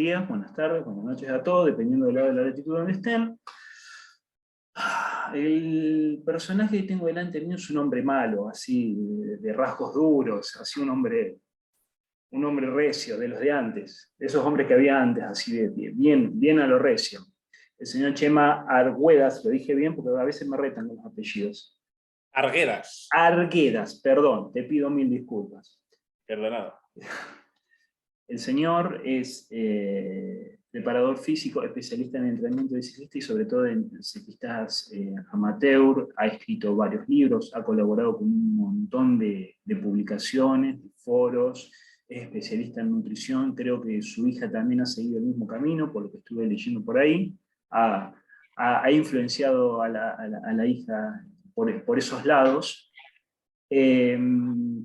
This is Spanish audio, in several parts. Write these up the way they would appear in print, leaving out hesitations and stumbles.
días, buenas tardes, buenas noches a todos, dependiendo del lado de la latitud donde estén. El personaje que tengo delante mío es un hombre malo, así, de rasgos duros, así un hombre recio, de los de antes, de esos hombres que había antes, así bien a lo recio. El señor Chema Arguedas, lo dije bien porque a veces me retan los apellidos. Arguedas. Arguedas, perdón, te pido mil disculpas. Perdonado. El señor es preparador físico, especialista en entrenamiento de ciclistas y sobre todo en ciclistas amateur, ha escrito varios libros, ha colaborado con un montón de publicaciones, de foros, es especialista en nutrición, creo que su hija también ha seguido el mismo camino, por lo que estuve leyendo por ahí, ha influenciado a la hija por esos lados.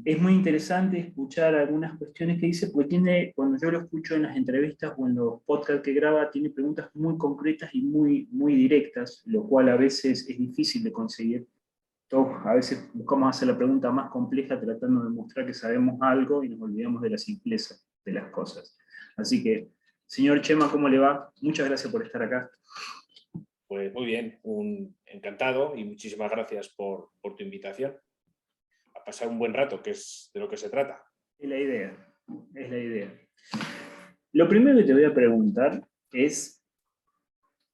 Es muy interesante escuchar algunas cuestiones que dice, porque cuando yo lo escucho en las entrevistas o en los podcasts que graba, tiene preguntas muy concretas y muy directas, lo cual a veces es difícil de conseguir. Todos a veces buscamos hacer la pregunta más compleja tratando de mostrar que sabemos algo y nos olvidamos de la simpleza de las cosas. Así que, señor Chema, ¿cómo le va? Muchas gracias por estar acá. Pues muy bien, encantado y muchísimas gracias por tu invitación. A pasar un buen rato, que es de lo que se trata. Es la idea, es la idea. Lo primero que te voy a preguntar es,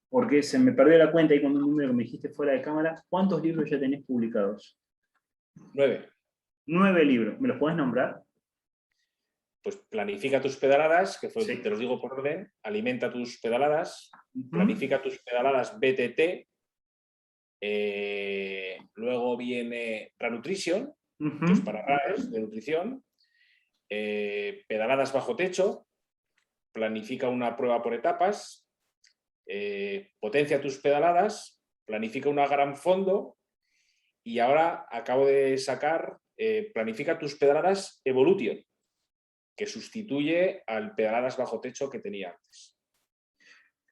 porque se me perdió la cuenta ahí con un número que me dijiste fuera de cámara, ¿cuántos libros ya tenés publicados? 9. 9 libros, ¿me los puedes nombrar? Pues planifica tus pedaladas, que Sí. te los digo por orden, alimenta tus pedaladas, Uh-huh. Planifica tus pedaladas BTT, luego viene Ranutrition, que es para RAES de nutrición, pedaladas bajo techo, planifica una prueba por etapas, potencia tus pedaladas, planifica una gran fondo y ahora acabo de sacar planifica tus pedaladas Evolution, que sustituye al pedaladas bajo techo que tenía antes.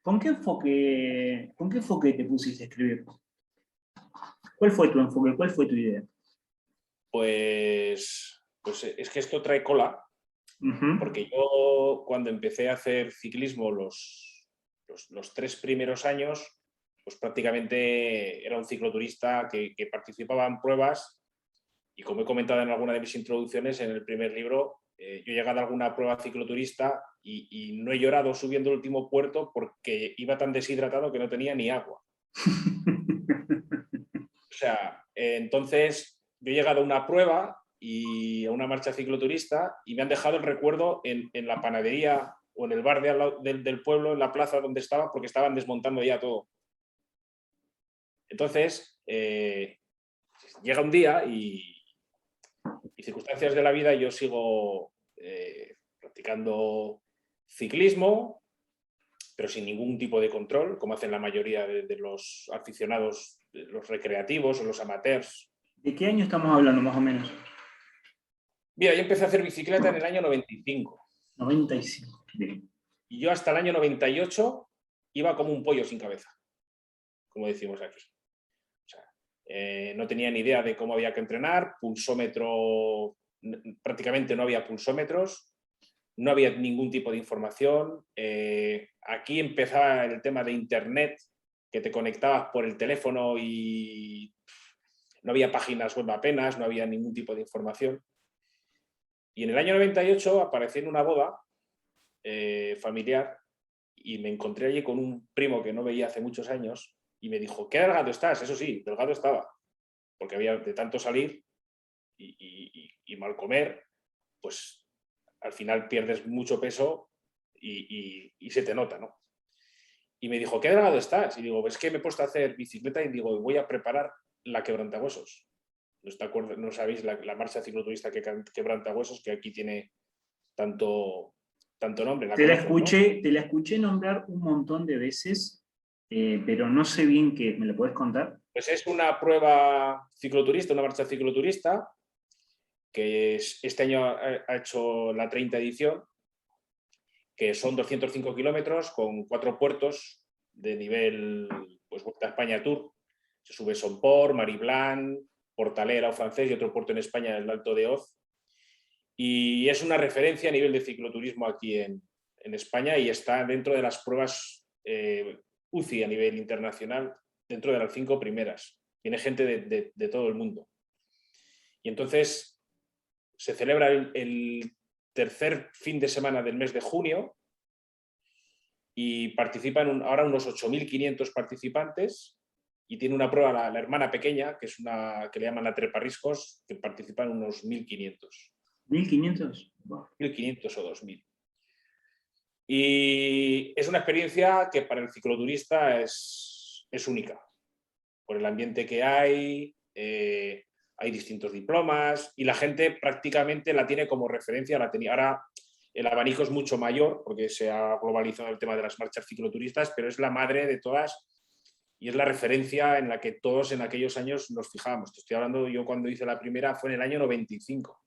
¿Con qué enfoque te pusiste a escribir? ¿Cuál fue tu enfoque? ¿Cuál fue tu idea? Pues es que esto trae cola, porque yo cuando empecé a hacer ciclismo los 3 primeros años, pues prácticamente era un cicloturista que participaba en pruebas y como he comentado en alguna de mis introducciones en el primer libro, yo he llegado a alguna prueba cicloturista y no he llorado subiendo el último puerto porque iba tan deshidratado que no tenía ni agua. O sea, entonces yo he llegado a una prueba y a una marcha cicloturista y me han dejado el recuerdo en la panadería o en el bar del pueblo, en la plaza donde estaba, porque estaban desmontando ya todo. Entonces, llega un día y circunstancias de la vida, yo sigo practicando ciclismo, pero sin ningún tipo de control, como hacen la mayoría de los aficionados, de los recreativos o los amateurs. ¿De qué año estamos hablando, más o menos? Mira, yo empecé a hacer bicicleta en el año 95. 95. Bien. Y yo hasta el año 98 iba como un pollo sin cabeza, como decimos aquí. O sea, no tenía ni idea de cómo había que entrenar, pulsómetro, prácticamente no había pulsómetros, no había ningún tipo de información. Aquí empezaba el tema de internet, que te conectabas por el teléfono y no había páginas web apenas, no había ningún tipo de información. Y en el año 98 aparecí en una boda familiar y me encontré allí con un primo que no veía hace muchos años y me dijo, ¿qué delgado estás? Eso sí, delgado estaba, porque había de tanto salir y mal comer, pues al final pierdes mucho peso y se te nota, ¿no? Y me dijo, ¿qué delgado estás? Y digo, es que me he puesto a hacer bicicleta y digo, voy a preparar la quebrantahuesos. No sabéis la marcha cicloturista que quebrantahuesos, que aquí tiene tanto nombre. Te la escuché nombrar un montón de veces, pero no sé bien qué. ¿Me lo puedes contar? Pues es una prueba cicloturista, una marcha cicloturista, que este año ha hecho la 30 edición, que son 205 kilómetros con 4 puertos de nivel, pues Vuelta a España Tour. Se sube Somport, Mariblanc, Portalera o Francés y otro puerto en España, el Alto de Hoz. Y es una referencia a nivel de cicloturismo aquí en en España y está dentro de las pruebas UCI a nivel internacional, dentro de las 5 primeras. Viene gente de todo el mundo. Y entonces se celebra el tercer fin de semana del mes de junio y participan ahora unos 8.500 participantes y tiene una prueba la hermana pequeña, que es una que le llaman la treparriscos, que participan unos 1.500. ¿1.500? Wow. 1.500 o 2.000. Y es una experiencia que para el cicloturista es única, por el ambiente que hay distintos diplomas y la gente prácticamente la tiene como referencia. Ahora el abanico es mucho mayor porque se ha globalizado el tema de las marchas cicloturistas, pero es la madre de todas y es la referencia en la que todos en aquellos años nos fijábamos. Te estoy hablando, yo cuando hice la primera fue en el año 95.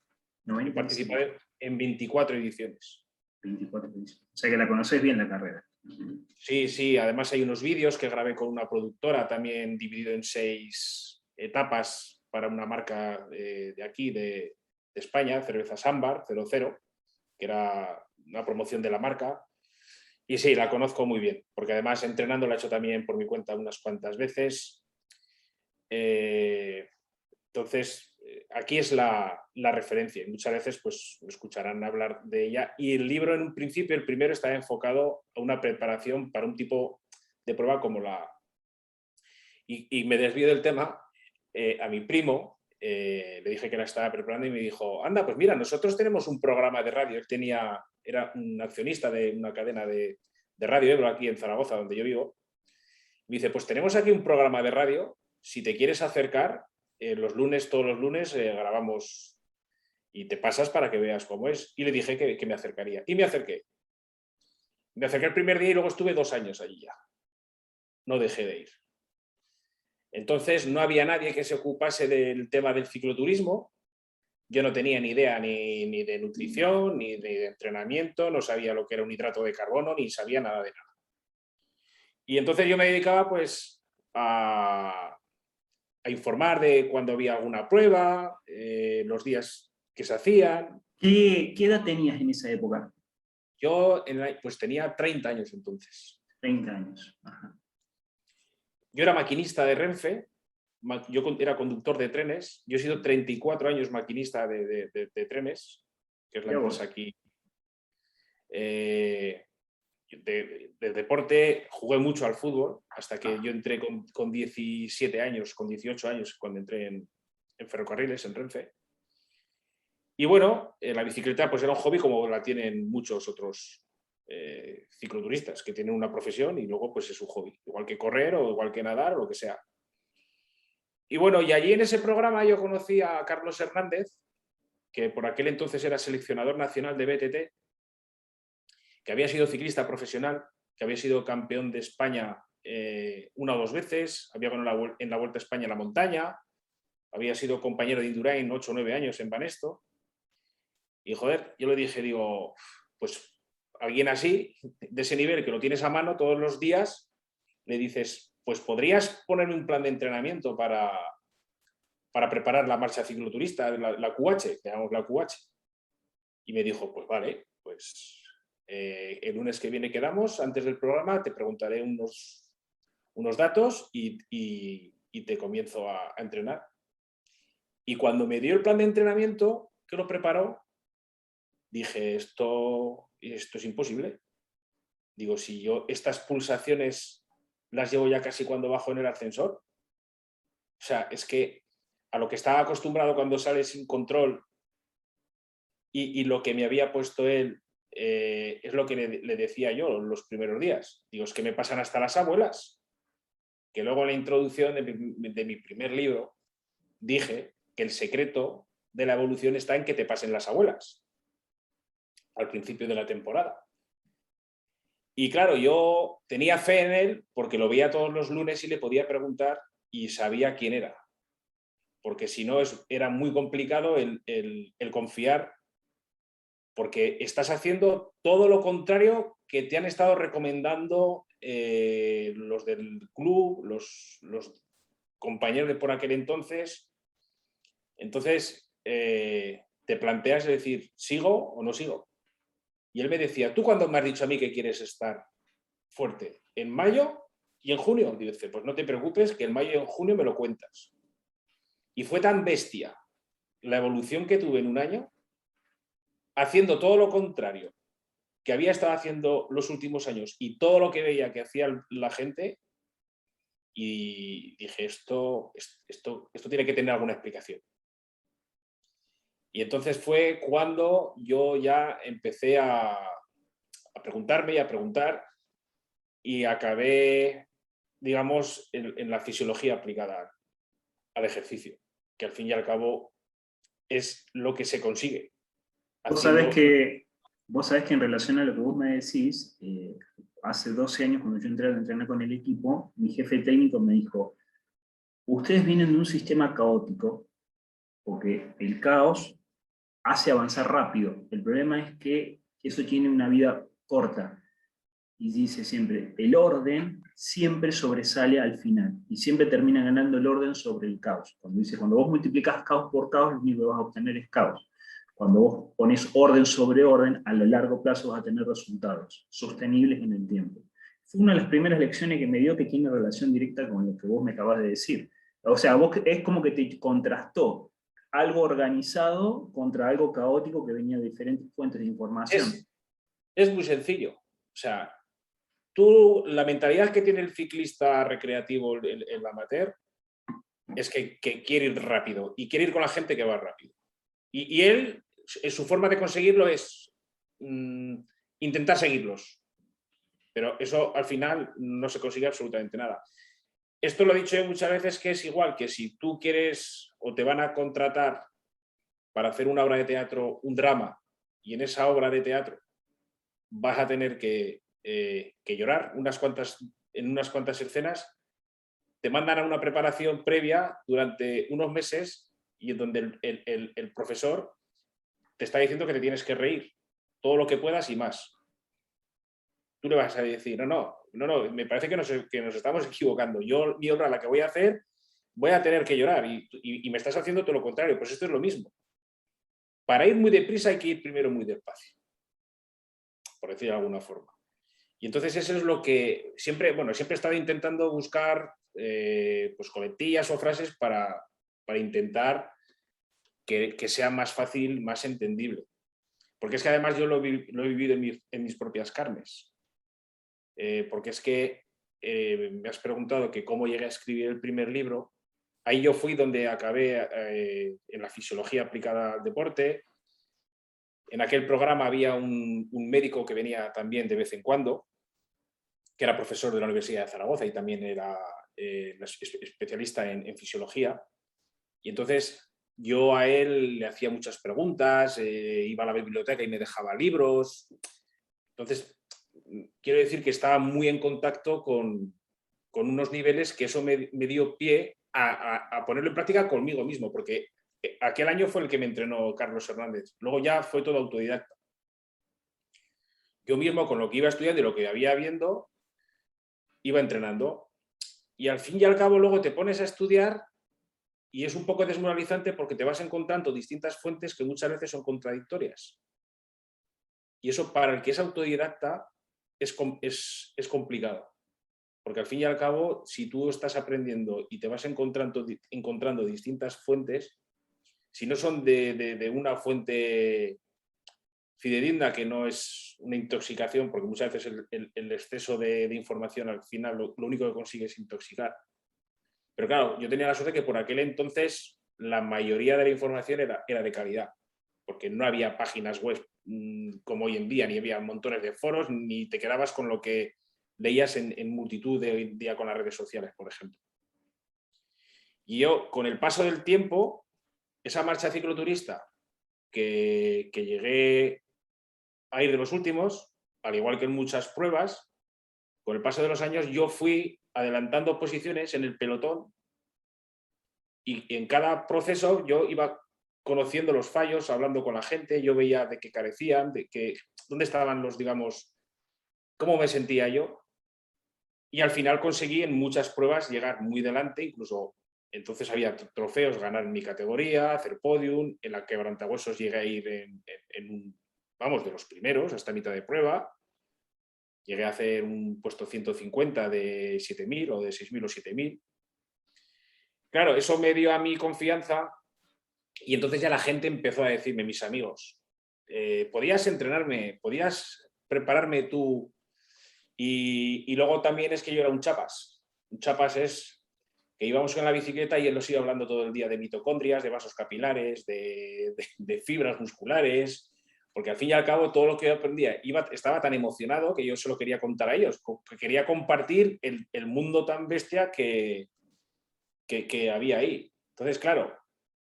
Y participé en 24 ediciones. 24 ediciones. O sea que la conoces bien la carrera. Sí, sí. Además hay unos vídeos que grabé con una productora, también dividido en 6 etapas para una marca de aquí, de España, Cervezas Ámbar 00, que era una promoción de la marca. Y sí, la conozco muy bien, porque además entrenando la he hecho también por mi cuenta unas cuantas veces. Entonces, aquí es la referencia y muchas veces pues escucharán hablar de ella. Y el libro en un principio, el primero, está enfocado a una preparación para un tipo de prueba como la... Y me desvío del tema. A mi primo le dije que la estaba preparando y me dijo, anda, pues mira, nosotros tenemos un programa de radio. Él era un accionista de una cadena de Radio Ebro aquí en Zaragoza, donde yo vivo. Me dice, pues tenemos aquí un programa de radio, si te quieres acercar, todos los lunes grabamos y te pasas para que veas cómo es. Y le dije que me acercaría. Y me acerqué. Me acerqué el primer día y luego estuve 2 años allí ya. No dejé de ir. Entonces no había nadie que se ocupase del tema del cicloturismo. Yo no tenía ni idea ni de nutrición, ni de entrenamiento, no sabía lo que era un hidrato de carbono, ni sabía nada de nada. Y entonces yo me dedicaba pues a informar de cuando había alguna prueba, los días que se hacían. ¿Qué edad tenías en esa época? Yo pues tenía 30 años entonces. 30 años. Ajá. Yo era maquinista de Renfe, yo era conductor de trenes, yo he sido 34 años maquinista de trenes, que es la empresa aquí. De deporte jugué mucho al fútbol hasta que yo entré con 17 años, con 18 años, cuando entré en ferrocarriles, en Renfe. Y bueno, la bicicleta pues era un hobby como la tienen muchos otros cicloturistas, que tienen una profesión y luego pues es un hobby, igual que correr o igual que nadar o lo que sea. Y bueno, y allí en ese programa yo conocí a Carlos Hernández, que por aquel entonces era seleccionador nacional de BTT, que había sido ciclista profesional, que había sido campeón de España 1 o 2 veces, había ganado en la Vuelta a España en la montaña, había sido compañero de Indurain 8 o 9 años en Banesto. Y joder, yo le dije, digo, pues alguien así, de ese nivel, que lo tienes a mano todos los días, le dices, pues podrías ponerme un plan de entrenamiento para preparar la marcha cicloturista, la QH, llamamos la QH. Y me dijo, pues vale, pues el lunes que viene quedamos, antes del programa, te preguntaré unos datos y te comienzo a entrenar. Y cuando me dio el plan de entrenamiento, que lo preparó, dije, esto es imposible. Digo, si yo estas pulsaciones las llevo ya casi cuando bajo en el ascensor. O sea, es que a lo que estaba acostumbrado cuando sale sin control y lo que me había puesto él es lo que le decía yo los primeros días. Digo, es que me pasan hasta las abuelas. Que luego en la introducción de mi primer libro dije que el secreto de la evolución está en que te pasen las abuelas al principio de la temporada. Y claro, yo tenía fe en él porque lo veía todos los lunes y le podía preguntar y sabía quién era. Porque si no, era muy complicado el confiar, porque estás haciendo todo lo contrario que te han estado recomendando los del club, los compañeros de por aquel entonces. Entonces, te planteas decir, ¿sigo o no sigo? Y él me decía, ¿tú cuándo me has dicho a mí que quieres estar fuerte? ¿En mayo y en junio? Y dice, pues no te preocupes, que en mayo y en junio me lo cuentas. Y fue tan bestia la evolución que tuve en un año, haciendo todo lo contrario que había estado haciendo los últimos años y todo lo que veía que hacía la gente, y dije, esto tiene que tener alguna explicación. Y entonces fue cuando yo ya empecé a preguntarme y a preguntar, y acabé, digamos, en la fisiología aplicada al ejercicio, que al fin y al cabo es lo que se consigue Vos haciendo. sabés que, vos sabés que en relación a lo que vos me decís, hace 12 años cuando yo entré a entrenar con el equipo, mi jefe técnico me dijo, ustedes vienen de un sistema caótico, porque el caos hace avanzar rápido. El problema es que eso tiene una vida corta. Y dice siempre, el orden siempre sobresale al final. Y siempre termina ganando el orden sobre el caos. Cuando vos multiplicás caos por caos, lo único que vas a obtener es caos. Cuando vos pones orden sobre orden, a lo largo plazo vas a tener resultados sostenibles en el tiempo. Fue una de las primeras lecciones que me dio, que tiene relación directa con lo que vos me acabas de decir. O sea, vos es como que te contrastó algo organizado contra algo caótico que venía de diferentes fuentes de información. Es muy sencillo. O sea, tú, la mentalidad que tiene el ciclista recreativo, el amateur, es que quiere ir rápido y quiere ir con la gente que va rápido. Y él, su forma de conseguirlo es intentar seguirlos. Pero eso al final no se consigue absolutamente nada. Esto lo he dicho yo muchas veces, que es igual que si tú quieres o te van a contratar para hacer una obra de teatro, un drama, y en esa obra de teatro vas a tener que llorar en unas cuantas escenas, te mandan a una preparación previa durante unos meses, y en donde el profesor te está diciendo que te tienes que reír todo lo que puedas y más. Tú le vas a decir, no, me parece que nos estamos equivocando. Yo, mi obra, la que voy a hacer, voy a tener que llorar, y me estás haciendo todo lo contrario. Pues esto es lo mismo. Para ir muy deprisa hay que ir primero muy despacio, por decir de alguna forma. Y entonces eso es lo que siempre he estado intentando buscar, pues coletillas o frases para intentar que sea más fácil, más entendible. Porque es que además yo lo he vivido en mis propias carnes. Porque es que me has preguntado que cómo llegué a escribir el primer libro. Ahí yo fui donde acabé en la fisiología aplicada al deporte. En aquel programa había un médico que venía también de vez en cuando, que era profesor de la Universidad de Zaragoza y también era especialista en fisiología. Y entonces yo a él le hacía muchas preguntas, iba a la biblioteca y me dejaba libros. Entonces, quiero decir que estaba muy en contacto con unos niveles que eso me dio pie a ponerlo en práctica conmigo mismo, porque aquel año fue el que me entrenó Carlos Hernández. Luego ya fue todo autodidacta. Yo mismo, con lo que iba estudiando y lo que había viendo, iba entrenando. Y al fin y al cabo luego te pones a estudiar y es un poco desmoralizante, porque te vas encontrando distintas fuentes que muchas veces son contradictorias. Y eso, para el que es autodidacta, es complicado. Porque al fin y al cabo, si tú estás aprendiendo y te vas encontrando distintas fuentes, si no son de una fuente fidedigna, que no es una intoxicación, porque muchas veces el exceso de información al final lo único que consigue es intoxicar. Pero claro, yo tenía la suerte que por aquel entonces la mayoría de la información era de calidad, porque no había páginas web como hoy en día, ni había montones de foros, ni te quedabas con lo que leías en multitud de hoy en día con las redes sociales, por ejemplo. Y yo, con el paso del tiempo, esa marcha cicloturista que llegué a ir de los últimos, al igual que en muchas pruebas, con el paso de los años yo fui adelantando posiciones en el pelotón, y en cada proceso yo iba conociendo los fallos, hablando con la gente, yo veía de qué carecían, dónde estaban los, digamos, cómo me sentía yo, y al final conseguí en muchas pruebas llegar muy delante, incluso entonces había trofeos, ganar en mi categoría, hacer podium, en la quebrantahuesos llegué a ir en vamos, de los primeros, hasta mitad de prueba. Llegué a hacer un puesto 150 de 7.000 o de 6.000 o 7.000. Claro, eso me dio a mí confianza y entonces ya la gente empezó a decirme, mis amigos, podías entrenarme, podías prepararme tú. Y luego también es que yo era un chapas. Un chapas es que íbamos con la bicicleta y él nos iba hablando todo el día de mitocondrias, de vasos capilares, de fibras musculares, porque al fin y al cabo todo lo que yo aprendía estaba tan emocionado que yo se lo quería contar a ellos, que quería compartir el mundo tan bestia que había ahí. Entonces, claro,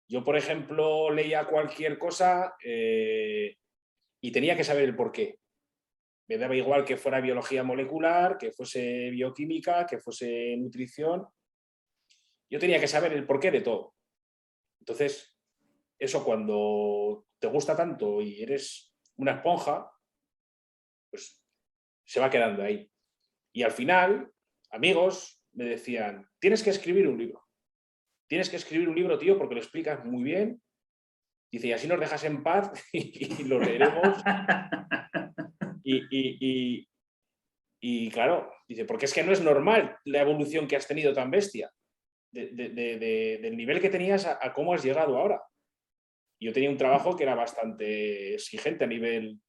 yo, por ejemplo, leía cualquier cosa y tenía que saber el porqué. Me daba igual que fuera biología molecular, que fuese bioquímica, que fuese nutrición. Yo tenía que saber el porqué de todo. Entonces, eso cuando te gusta tanto y eres una esponja, pues se va quedando ahí. Y al final, amigos me decían, tienes que escribir un libro. Tienes que escribir un libro, tío, porque lo explicas muy bien. Dice, y así nos dejas en paz y lo leeremos. Y claro, dice, porque es que no es normal la evolución que has tenido tan bestia. Del nivel que tenías a cómo has llegado ahora. Yo tenía un trabajo que era bastante exigente a nivel,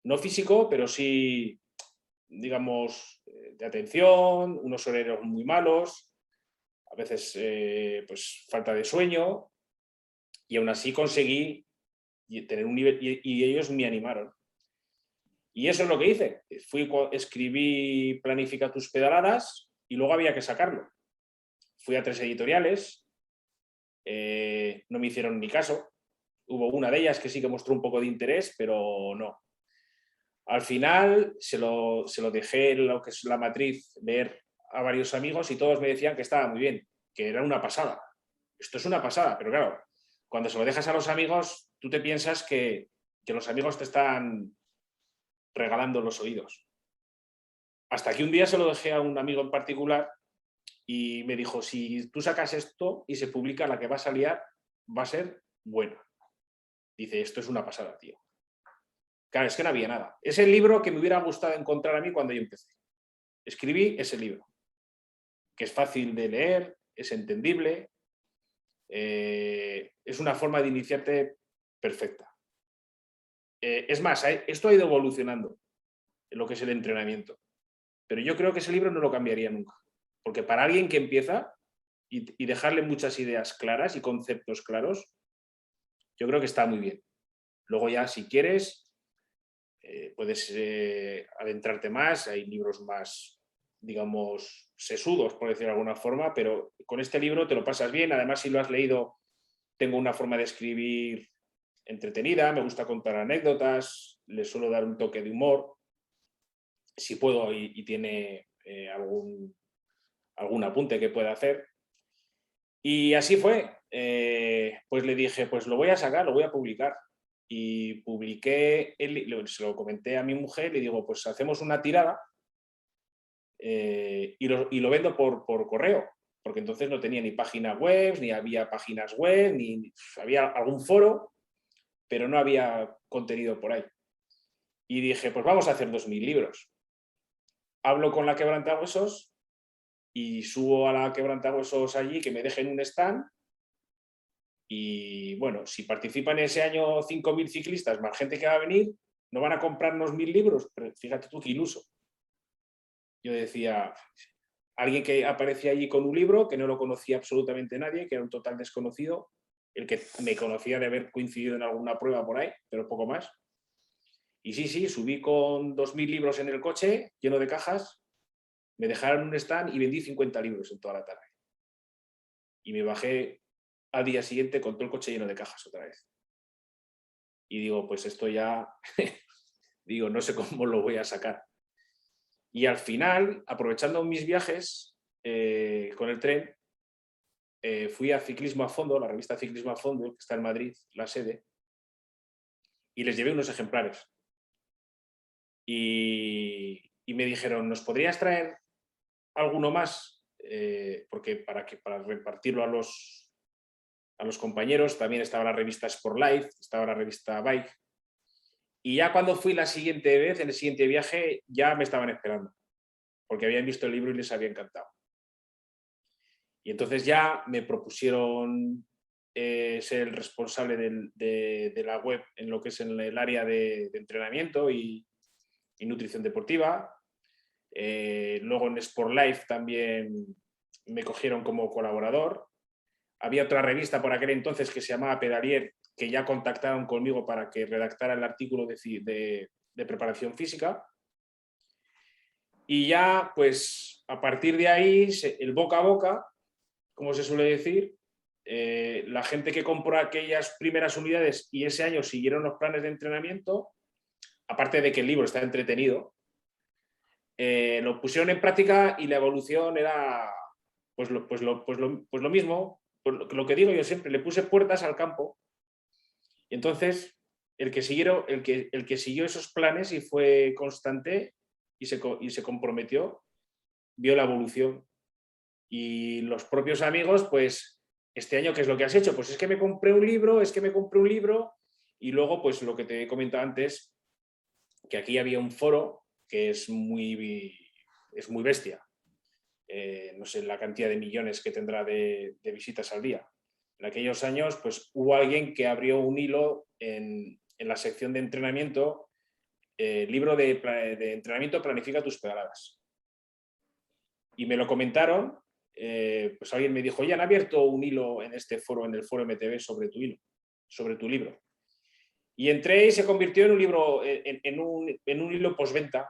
no físico, pero sí, digamos, de atención, unos horarios muy malos, a veces pues falta de sueño, y aún así conseguí tener un nivel, y ellos me animaron. Y eso es lo que hice. Escribí Planifica tus pedaladas y luego había que sacarlo. Fui a 3 editoriales, no me hicieron ni caso. Hubo una de ellas que sí que mostró un poco de interés, pero no. Al final se lo dejé lo que es la matriz leer a varios amigos y todos me decían que estaba muy bien, que era una pasada. Esto es una pasada, pero claro, cuando se lo dejas a los amigos, tú te piensas que los amigos te están regalando los oídos. Hasta que un día se lo dejé a un amigo en particular y me dijo, si tú sacas esto y se publica, la que vas a liar va a ser buena. Dice, esto es una pasada, tío. Claro, es que no había nada. Es el libro que me hubiera gustado encontrar a mí cuando yo empecé. Escribí ese libro, que es fácil de leer, es entendible, es una forma de iniciarte perfecta. Es más, esto ha ido evolucionando en lo que es el entrenamiento, pero yo creo que ese libro no lo cambiaría nunca, porque para alguien que empieza y dejarle muchas ideas claras y conceptos claros, yo creo que está muy bien. Luego ya, si quieres, puedes adentrarte más, hay libros más, digamos, sesudos, por decirlo de alguna forma, pero con este libro te lo pasas bien. Además, si lo has leído, tengo una forma de escribir entretenida, me gusta contar anécdotas, le suelo dar un toque de humor, si puedo y tiene algún apunte que pueda hacer. Y así fue. Pues le dije, pues lo voy a sacar, lo voy a publicar. Y publiqué, se lo comenté a mi mujer, le digo, pues hacemos una tirada y lo vendo por correo, porque entonces no tenía ni página web, ni había páginas web, ni había algún foro, pero no había contenido por ahí. Y dije, pues vamos a hacer 2.000 libros. Hablo con la Quebrantahuesos y subo a la Quebrantahuesos allí, que me dejen un stand. Y bueno, si participan ese año 5.000 ciclistas, más gente que va a venir, no van a comprarnos 1.000 libros, pero fíjate tú qué iluso. Yo decía, alguien que aparecía allí con un libro, que no lo conocía absolutamente nadie, que era un total desconocido, el que me conocía de haber coincidido en alguna prueba por ahí, pero poco más. Y sí, subí con 2.000 libros en el coche, lleno de cajas, me dejaron un stand y vendí 50 libros en toda la tarde. Y me bajé al día siguiente con todo el coche lleno de cajas otra vez. Y digo, pues esto ya, digo, no sé cómo lo voy a sacar. Y al final, aprovechando mis viajes con el tren, fui a Ciclismo a Fondo, la revista Ciclismo a Fondo, que está en Madrid, la sede, y les llevé unos ejemplares. Y me dijeron, ¿nos podrías traer alguno más? Porque para repartirlo a los compañeros, también estaba la revista Sport Life, estaba la revista Bike. Y ya cuando fui la siguiente vez, en el siguiente viaje, ya me estaban esperando, porque habían visto el libro y les había encantado. Y entonces ya me propusieron ser el responsable de la web en lo que es en el área de entrenamiento y nutrición deportiva. Luego en Sport Life también me cogieron como colaborador. Había otra revista por aquel entonces que se llamaba Pedalier, que ya contactaron conmigo para que redactara el artículo de preparación física. Y ya, pues, a partir de ahí, el boca a boca, como se suele decir, la gente que compró aquellas primeras unidades y ese año siguieron los planes de entrenamiento, aparte de que el libro está entretenido, lo pusieron en práctica y la evolución era pues lo mismo, pues lo que digo yo siempre, le puse puertas al campo. Y entonces el que siguió esos planes y fue constante y se comprometió, vio la evolución. Y los propios amigos, pues, este año, ¿qué es lo que has hecho? Pues es que me compré un libro, y luego, pues lo que te he comentado antes, que aquí había un foro que es muy bestia. No sé la cantidad de millones que tendrá de visitas al día. En aquellos años, pues hubo alguien que abrió un hilo en la sección de entrenamiento, libro de entrenamiento, planifica tus pedaladas. Y me lo comentaron, pues alguien me dijo, ya han abierto un hilo en este foro, en el foro MTV, sobre tu libro. Y entré y se convirtió en un libro, en un hilo postventa.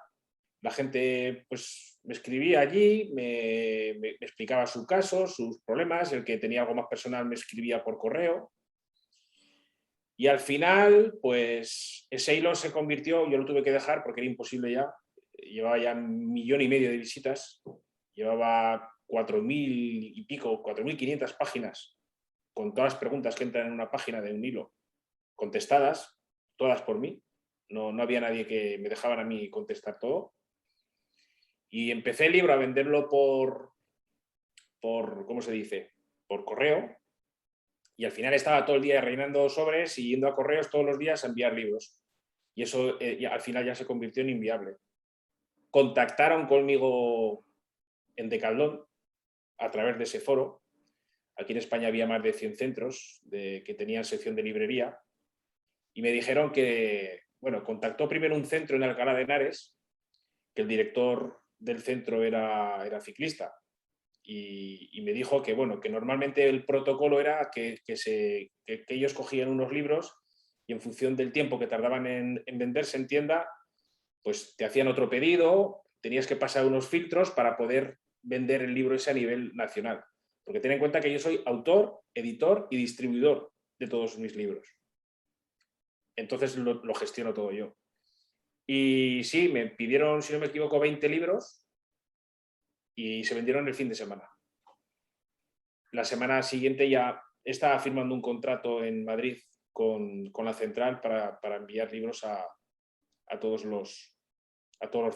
La gente, pues, me escribía allí, me explicaba su caso, sus problemas, el que tenía algo más personal me escribía por correo. Y al final, pues, ese hilo se convirtió, yo lo tuve que dejar porque era imposible ya, llevaba ya 1,5 millones de visitas, llevaba 4.000 y pico, 4.500 páginas, con todas las preguntas que entran en una página de un hilo, contestadas, todas por mí. No había nadie que me dejara a mí contestar todo. Y empecé el libro a venderlo por ¿cómo se dice? Por correo. Y al final estaba todo el día rellenando sobres y yendo a correos todos los días a enviar libros. Y eso al final ya se convirtió en inviable. Contactaron conmigo en Decathlon a través de ese foro. Aquí en España había más de 100 centros que tenían sección de librería. Y me dijeron que, bueno, contactó primero un centro en Alcalá de Henares, que el director del centro era ciclista. Y me dijo que, bueno, que normalmente el protocolo era que ellos cogían unos libros y en función del tiempo que tardaban en venderse en tienda, pues te hacían otro pedido, tenías que pasar unos filtros para poder vender el libro ese a nivel nacional. Porque ten en cuenta que yo soy autor, editor y distribuidor de todos mis libros. Entonces lo gestiono todo yo. Y sí, me pidieron, si no me equivoco, 20 libros y se vendieron el fin de semana. La semana siguiente ya estaba firmando un contrato en Madrid con la central para enviar libros a todos los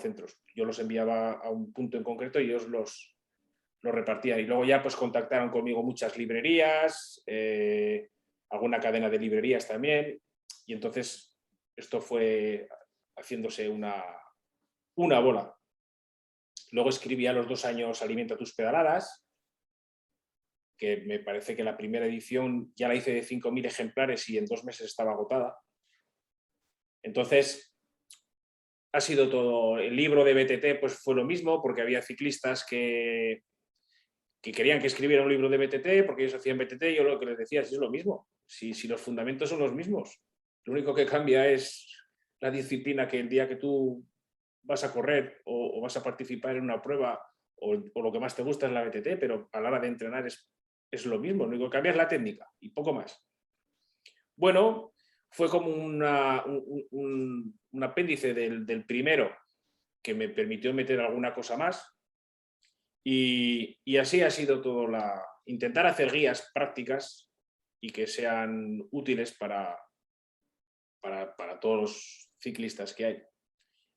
centros. Yo los enviaba a un punto en concreto y ellos los repartían. Y luego ya pues contactaron conmigo muchas librerías, alguna cadena de librerías también. Y entonces esto fue haciéndose una bola. Luego escribí a los 2 años Alimenta tus pedaladas, que me parece que la primera edición ya la hice de 5.000 ejemplares y en 2 meses estaba agotada. Entonces, ha sido todo. El libro de BTT pues fue lo mismo, porque había ciclistas que querían que escribiera un libro de BTT, porque ellos hacían BTT, yo lo que les decía es lo mismo. Si los fundamentos son los mismos, lo único que cambia es la disciplina, que el día que tú vas a correr o vas a participar en una prueba o lo que más te gusta es la BTT, pero a la hora de entrenar es lo mismo, lo único que cambia es la técnica y poco más. Bueno, fue como un apéndice del primero que me permitió meter alguna cosa más y así ha sido todo. Intentar hacer guías prácticas y que sean útiles para todos los ciclistas que hay.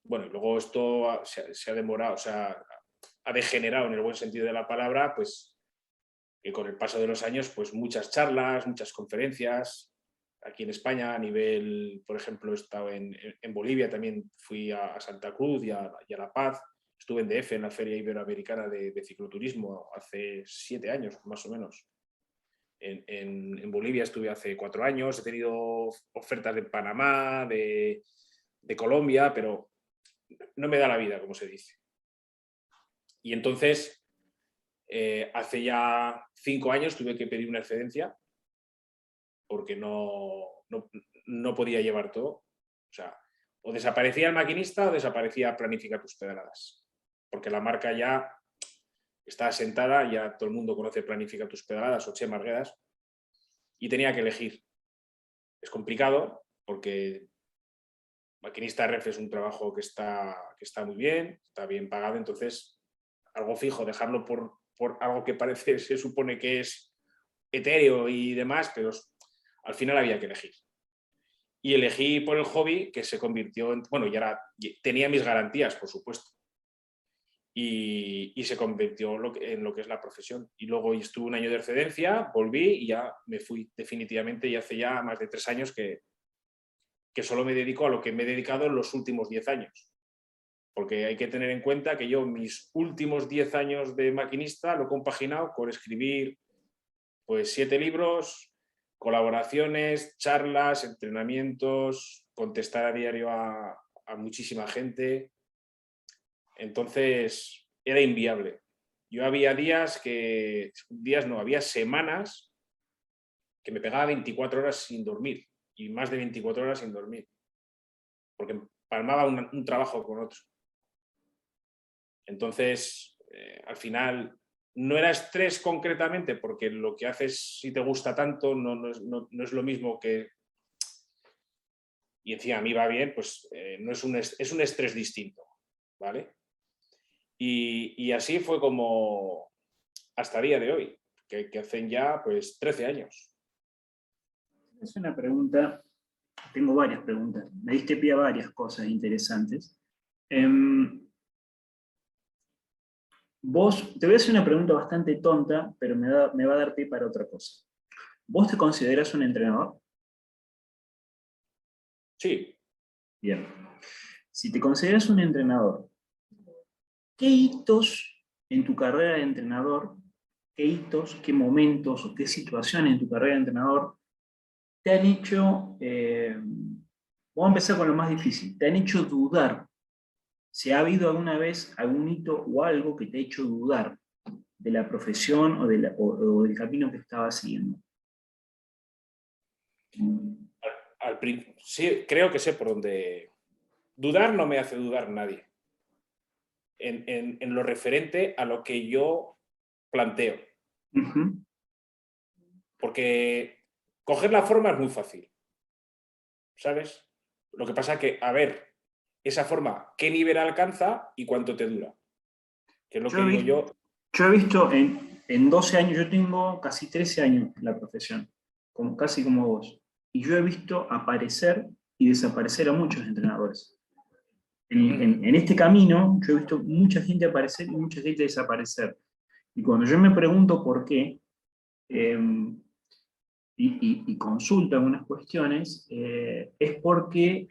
Bueno, y luego esto se ha demorado, o sea, ha degenerado en el buen sentido de la palabra, pues que con el paso de los años, pues muchas charlas, muchas conferencias, aquí en España, a nivel, por ejemplo, he estado en Bolivia, también fui a Santa Cruz y a La Paz. Estuve en DF, en la Feria Iberoamericana de Cicloturismo, hace 7 años, más o menos. En Bolivia estuve hace 4 años, he tenido ofertas de Panamá, de Colombia, pero no me da la vida, como se dice. Y entonces, hace ya 5 años tuve que pedir una excedencia porque no podía llevar todo. O sea, o desaparecía el maquinista o desaparecía Planifica tus pedaladas. Porque la marca ya está asentada, ya todo el mundo conoce Planifica tus pedaladas o Chema Arguedas, y tenía que elegir. Es complicado porque maquinista RF es un trabajo que está muy bien, está bien pagado, entonces algo fijo, dejarlo por algo que parece, se supone que es etéreo y demás, pero al final había que elegir. Y elegí por el hobby, que se convirtió en, bueno, tenía mis garantías, por supuesto, y se convirtió en lo que es la profesión. Y luego estuve un año de excedencia, volví y ya me fui definitivamente, y hace ya más de 3 años que solo me dedico a lo que me he dedicado en los últimos 10 años. Porque hay que tener en cuenta que yo mis últimos 10 años de maquinista lo he compaginado con escribir pues 7 libros, colaboraciones, charlas, entrenamientos, contestar a diario a muchísima gente. Entonces era inviable. Yo había había semanas que me pegaba 24 horas sin dormir y más de 24 horas sin dormir, porque palmaba un trabajo con otro. Entonces, al final, no era estrés concretamente, porque lo que haces, si te gusta tanto, no es lo mismo que... Y encima a mí va bien, pues no es un estrés distinto, ¿vale? Y así fue como hasta el día de hoy, que hacen ya pues 13 años. Es una pregunta, tengo varias preguntas, me diste pie a varias cosas interesantes. Te voy a hacer una pregunta bastante tonta, pero me va a dar pie para otra cosa. ¿Vos te considerás un entrenador? Sí. Bien. Si te consideras un entrenador, ¿qué hitos en tu carrera de entrenador, qué hitos, qué momentos o qué situaciones en tu carrera de entrenador te han hecho, vamos a empezar con lo más difícil, te han hecho dudar? Si ha habido alguna vez algún hito o algo que te ha hecho dudar de la profesión o del camino que estabas siguiendo. Sí, creo que sé por dónde. Dudar no me hace dudar nadie. En lo referente a lo que yo planteo. Uh-huh. Porque coger la forma es muy fácil, ¿sabes? Lo que pasa es que, a ver, esa forma, ¿qué nivel alcanza y cuánto te dura? Que es lo que digo yo. Yo he visto en 12 años, yo tengo casi 13 años en la profesión, casi como vos, y yo he visto aparecer y desaparecer a muchos entrenadores. En este camino yo he visto mucha gente aparecer y mucha gente desaparecer. Y cuando yo me pregunto por qué, y consulto algunas cuestiones, es porque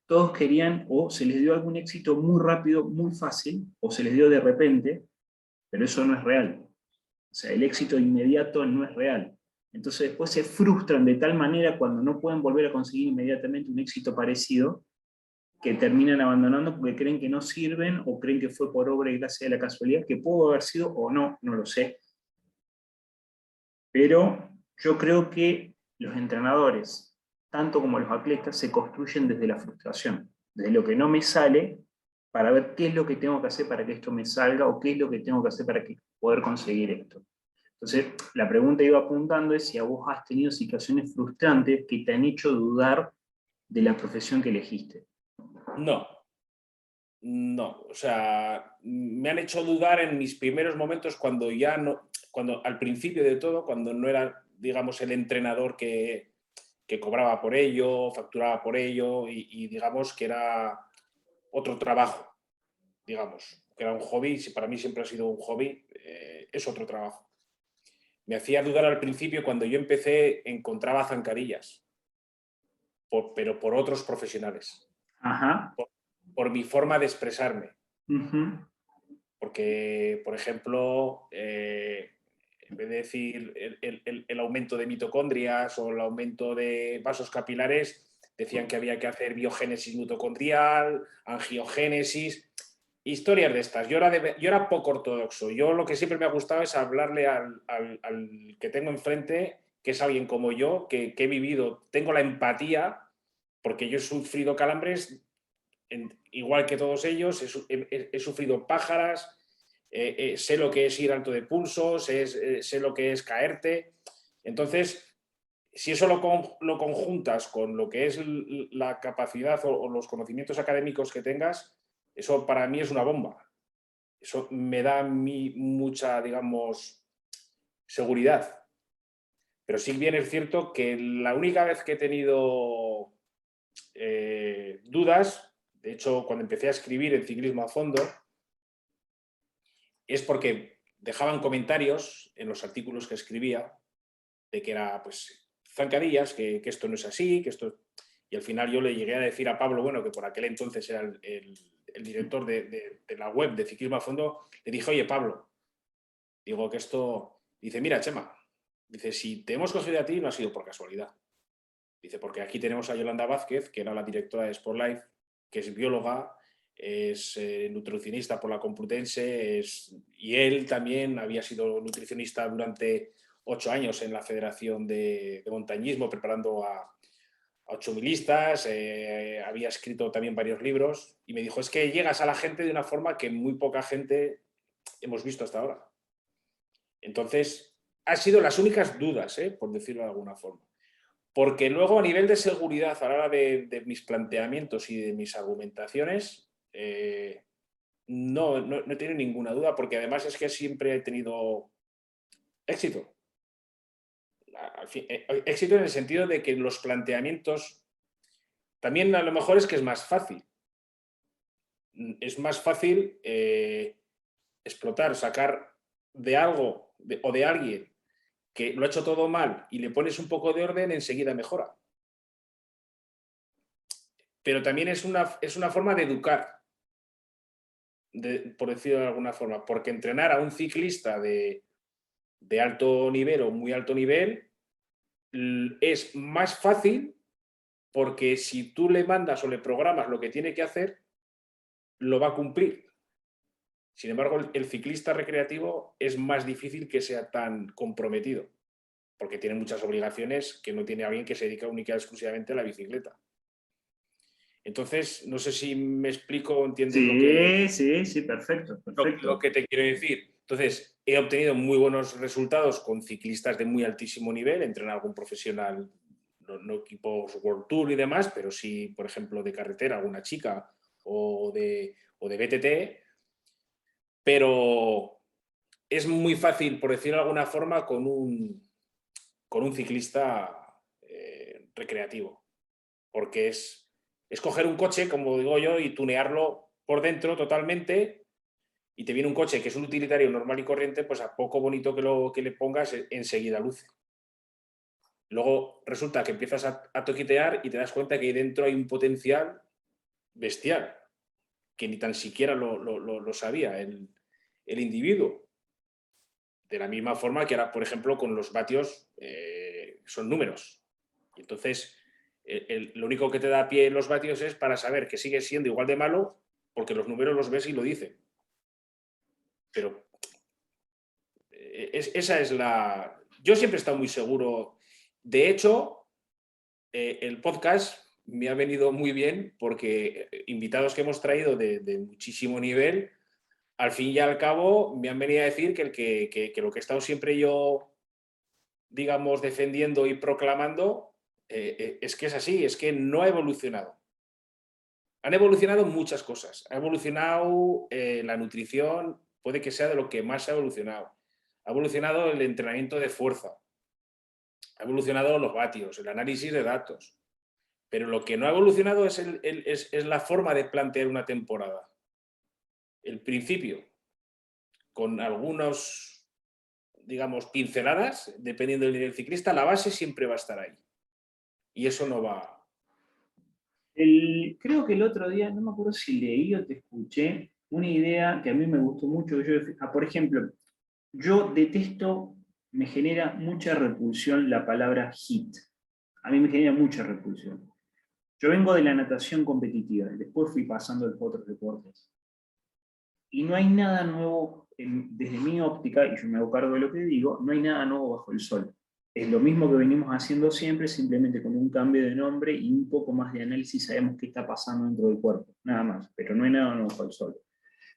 todos querían o se les dio algún éxito muy rápido, muy fácil, o se les dio de repente, pero eso no es real. O sea, el éxito inmediato no es real. Entonces después se frustran de tal manera cuando no pueden volver a conseguir inmediatamente un éxito parecido, que terminan abandonando porque creen que no sirven o creen que fue por obra y gracia de la casualidad, que pudo haber sido o no, no lo sé. Pero yo creo que los entrenadores, tanto como los atletas, se construyen desde la frustración, desde lo que no me sale, para ver qué es lo que tengo que hacer para que esto me salga o qué es lo que tengo que hacer para poder conseguir esto. Entonces, la pregunta iba apuntando es si a vos has tenido situaciones frustrantes que te han hecho dudar de la profesión que elegiste. No, o sea, me han hecho dudar en mis primeros momentos cuando al principio de todo, cuando no era, digamos, el entrenador que cobraba por ello, facturaba por ello y digamos que era otro trabajo, digamos, que era un hobby, si para mí siempre ha sido un hobby, es otro trabajo. Me hacía dudar al principio cuando yo empecé, encontraba zancadillas. pero por otros profesionales. Ajá. Por mi forma de expresarme. Uh-huh. Porque, por ejemplo, en vez de decir el aumento de mitocondrias o el aumento de vasos capilares, decían que había que hacer biogénesis mitocondrial, angiogénesis, historias de estas. Yo era poco ortodoxo. Yo lo que siempre me ha gustado es hablarle al que tengo enfrente, que es alguien como yo, que he vivido, tengo la empatía, porque yo he sufrido calambres igual que todos ellos, he sufrido pájaras, sé lo que es ir alto de pulsos, sé lo que es caerte. Entonces, si eso lo conjuntas con lo que es la capacidad o los conocimientos académicos que tengas, eso para mí es una bomba. Eso me da a mí mucha, digamos, seguridad. Pero sí bien es cierto que la única vez que he tenido dudas, de hecho, cuando empecé a escribir en Ciclismo a Fondo, es porque dejaban comentarios en los artículos que escribía de que era, pues, zancadillas, que esto no es así, que esto... Y al final yo le llegué a decir a Pablo, bueno, que por aquel entonces era el director de la web de Ciclismo a Fondo, le dije, oye, Pablo, digo que esto... Dice, mira, Chema, dice, si te hemos cogido a ti no ha sido por casualidad. Dice, porque aquí tenemos a Yolanda Vázquez, que era la directora de Sport Life, que es bióloga, es nutricionista por la Complutense, y él también había sido nutricionista durante 8 años en la Federación de Montañismo, preparando a 8000istas, había escrito también varios libros, y me dijo, es que llegas a la gente de una forma que muy poca gente hemos visto hasta ahora. Entonces, han sido las únicas dudas, por decirlo de alguna forma. Porque luego a nivel de seguridad, a la hora de mis planteamientos y de mis argumentaciones, no he tenido ninguna duda, porque además es que siempre he tenido éxito. Éxito en el sentido de que los planteamientos también a lo mejor es que es más fácil. Es más fácil explotar, sacar de algo o de alguien que lo ha hecho todo mal y le pones un poco de orden, enseguida mejora. Pero también es una forma de educar, por decirlo de alguna forma, porque entrenar a un ciclista de alto nivel o muy alto nivel es más fácil, porque si tú le mandas o le programas lo que tiene que hacer, lo va a cumplir. Sin embargo, el ciclista recreativo es más difícil que sea tan comprometido, porque tiene muchas obligaciones que no tiene alguien que se dedica única y exclusivamente a la bicicleta. Entonces, no sé si me explico o entiendes Sí, perfecto. lo que te quiero decir. Entonces, he obtenido muy buenos resultados con ciclistas de muy altísimo nivel, entrenar algún profesional, no equipos World Tour y demás, pero sí, por ejemplo, de carretera, alguna chica o de BTT, pero es muy fácil, por decirlo de alguna forma, con un ciclista recreativo, porque es coger un coche, como digo yo, y tunearlo por dentro totalmente, y te viene un coche que es un utilitario normal y corriente, pues a poco bonito que le pongas, enseguida luce. Luego resulta que empiezas a toquitear y te das cuenta que ahí dentro hay un potencial bestial, que ni tan siquiera lo sabía el individuo. De la misma forma que ahora, por ejemplo, con los vatios son números. Y entonces, lo único que te da pie en los vatios es para saber que sigue siendo igual de malo, porque los números los ves y lo dicen. Pero esa es la... Yo siempre he estado muy seguro. De hecho, el podcast me ha venido muy bien, porque invitados que hemos traído de muchísimo nivel, al fin y al cabo me han venido a decir que lo que he estado siempre yo, digamos, defendiendo y proclamando, es que es así, es que no ha evolucionado. Han evolucionado muchas cosas. Ha evolucionado la nutrición, puede que sea de lo que más ha evolucionado. Ha evolucionado el entrenamiento de fuerza. Ha evolucionado los vatios, el análisis de datos. Pero lo que no ha evolucionado es la forma de plantear una temporada. El principio, con algunos, digamos, pinceladas, dependiendo del nivel ciclista, la base siempre va a estar ahí. Y eso no va Creo que el otro día, no me acuerdo si leí o te escuché, una idea que a mí me gustó mucho. Por ejemplo, yo detesto, me genera mucha repulsión la palabra HIIT. A mí me genera mucha repulsión. Yo vengo de la natación competitiva y después fui pasando a los otros deportes. Y no hay nada nuevo, desde mi óptica, y yo me hago cargo de lo que digo, no hay nada nuevo bajo el sol. Es lo mismo que venimos haciendo siempre, simplemente con un cambio de nombre y un poco más de análisis sabemos qué está pasando dentro del cuerpo, nada más, pero no hay nada nuevo bajo el sol.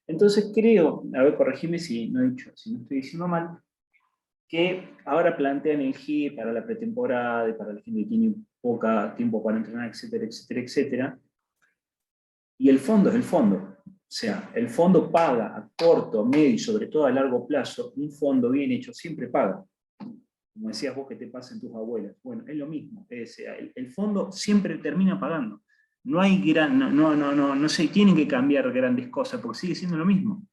Entonces creo, a ver, corregime si no, si no estoy diciendo mal, que ahora plantean el GI para la pretemporada y para la gente que tiene poca tiempo para entrenar, etcétera, etcétera, etcétera. Y el fondo es el fondo. O sea, el fondo paga a corto, medio y sobre todo a largo plazo. Un fondo bien hecho siempre paga. Como decías vos que te pasen tus abuelas. Bueno, es lo mismo. El fondo siempre termina pagando. No hay no se tienen que cambiar grandes cosas porque sigue siendo lo mismo.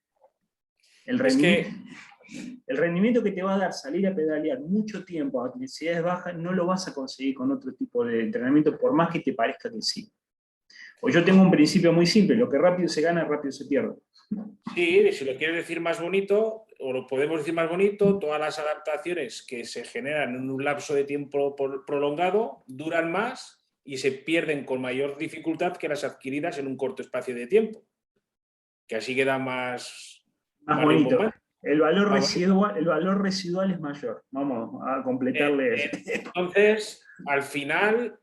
El Es rendimiento, que, el rendimiento que te va a dar salir a pedalear mucho tiempo a intensidades bajas no lo vas a conseguir con otro tipo de entrenamiento, por más que te parezca que sí. O yo tengo un principio muy simple, lo que rápido se gana, rápido se pierde. sí, si lo quieres decir más bonito, o lo podemos decir más bonito, todas las adaptaciones que se generan en un lapso de tiempo prolongado duran más y se pierden con mayor dificultad que las adquiridas en un corto espacio de tiempo, que así queda Más más bonito. rimbombante, más bonito. El valor residual es mayor. Vamos a completarle ese. Entonces, al final,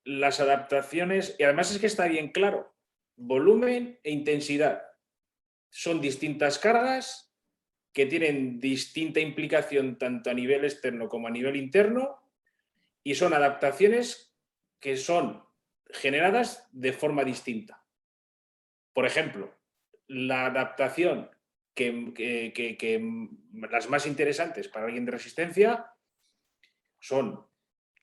las adaptaciones, y además es que está bien claro, volumen e intensidad son distintas cargas que tienen distinta implicación tanto a nivel externo como a nivel interno y son adaptaciones que son generadas de forma distinta. Por ejemplo, la adaptación que las más interesantes para alguien de resistencia son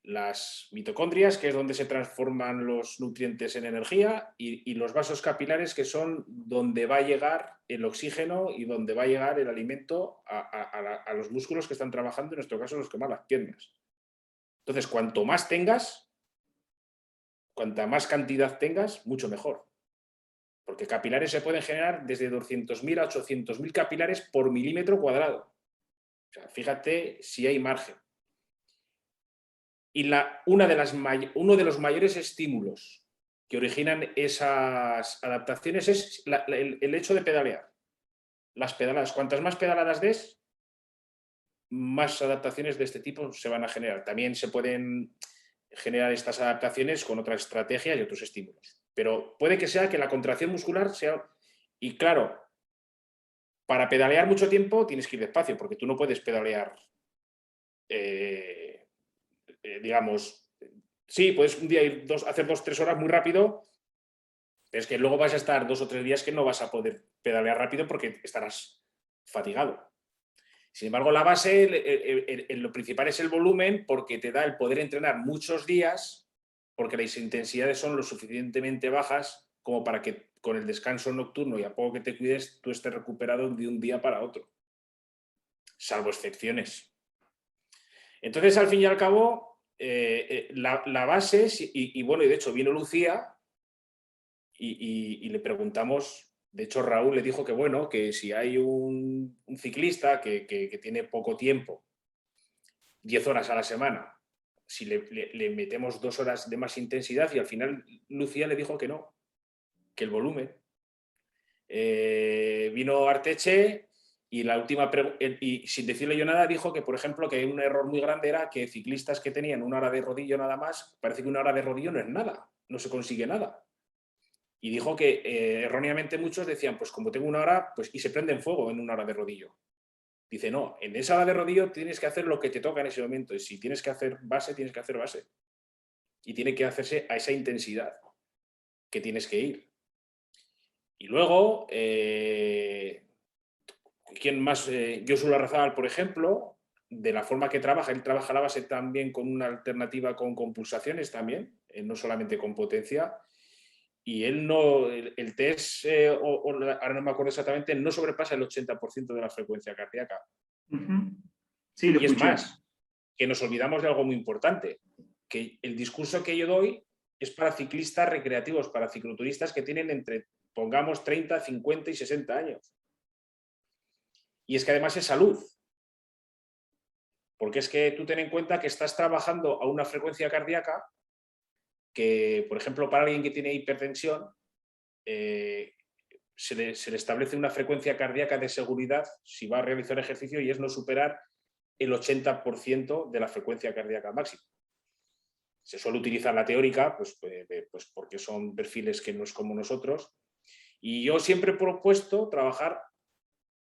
las mitocondrias, que es donde se transforman los nutrientes en energía, y los vasos capilares, que son donde va a llegar el oxígeno y donde va a llegar el alimento a los músculos que están trabajando, en nuestro caso los que más las piernas. Entonces, cuanto más tengas, cuanta más cantidad tengas, mucho mejor. Porque capilares se pueden generar desde 200.000 a 800.000 capilares por milímetro cuadrado. O sea, fíjate si hay margen. Y uno de los mayores estímulos que originan esas adaptaciones es el hecho de pedalear. Las pedaladas, cuantas más pedaladas des, más adaptaciones de este tipo se van a generar. También se pueden generar estas adaptaciones con otras estrategias y otros estímulos. Pero puede que sea que la contracción muscular sea... Y claro, para pedalear mucho tiempo tienes que ir despacio, porque tú no puedes pedalear, digamos... Sí, puedes un día ir hacer 2 o 3 horas muy rápido, pero es que luego vas a estar 2 o 3 días que no vas a poder pedalear rápido porque estarás fatigado. Sin embargo, la base, lo principal es el volumen, porque te da el poder entrenar muchos días, porque las intensidades son lo suficientemente bajas como para que con el descanso nocturno y a poco que te cuides, tú estés recuperado de un día para otro, salvo excepciones. Entonces, al fin y al cabo, la base, y bueno, y de hecho vino Lucía y le preguntamos, de hecho Raúl le dijo que bueno, que si hay un ciclista que tiene poco tiempo, 10 horas a la semana, si le metemos 2 horas de más intensidad, y al final Lucía le dijo que no, que el volumen. Vino Arteche y la última y sin decirle yo nada dijo que, por ejemplo, que un error muy grande era que ciclistas que tenían 1 hora de rodillo nada más, parece que 1 hora de rodillo no es nada, no se consigue nada. Y dijo que erróneamente muchos decían, pues como tengo 1 hora, pues y se prenden fuego en 1 hora de rodillo. Dice, no, en esa hora de rodillo tienes que hacer lo que te toca en ese momento. Y si tienes que hacer base, tienes que hacer base. Y tiene que hacerse a esa intensidad que tienes que ir. Y luego, ¿quién más? Josu Larrazábal, por ejemplo, de la forma que trabaja, él trabaja la base también con una alternativa con pulsaciones también, no solamente con potencia. Y él no, el test, ahora no me acuerdo exactamente, no sobrepasa el 80% de la frecuencia cardíaca. Sí, lo Y es escuché. más, que nos olvidamos de algo muy importante, que el discurso que yo doy es para ciclistas recreativos, para cicloturistas que tienen entre, pongamos, 30, 50 y 60 años. Y es que además es salud. Porque es que tú ten en cuenta que estás trabajando a una frecuencia cardíaca que, por ejemplo, para alguien que tiene hipertensión, se le establece una frecuencia cardíaca de seguridad si va a realizar ejercicio y es no superar el 80% de la frecuencia cardíaca máxima. Se suele utilizar la teórica, pues porque son perfiles que no es como nosotros. Y yo siempre he propuesto trabajar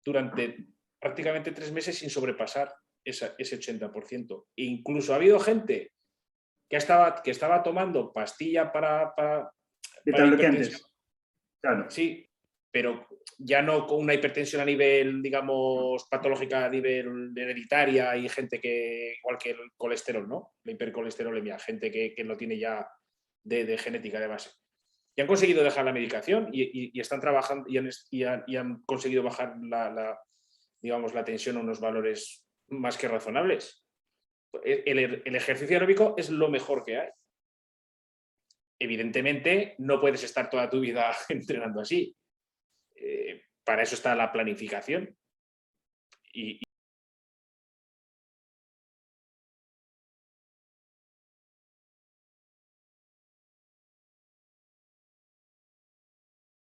durante prácticamente 3 meses sin sobrepasar ese 80%. E incluso ha habido gente que estaba tomando pastilla para Beta-bloqueantes. Claro. Sí, pero ya no con una hipertensión a nivel, digamos, patológica, a nivel hereditaria. Hay gente que, igual que el colesterol, ¿no? La hipercolesterolemia, gente que lo tiene ya de genética de base. Y han conseguido dejar la medicación y están trabajando y han conseguido bajar digamos, la tensión a unos valores más que razonables. El ejercicio aeróbico es lo mejor que hay. Evidentemente, no puedes estar toda tu vida entrenando así. Para eso está la planificación. Y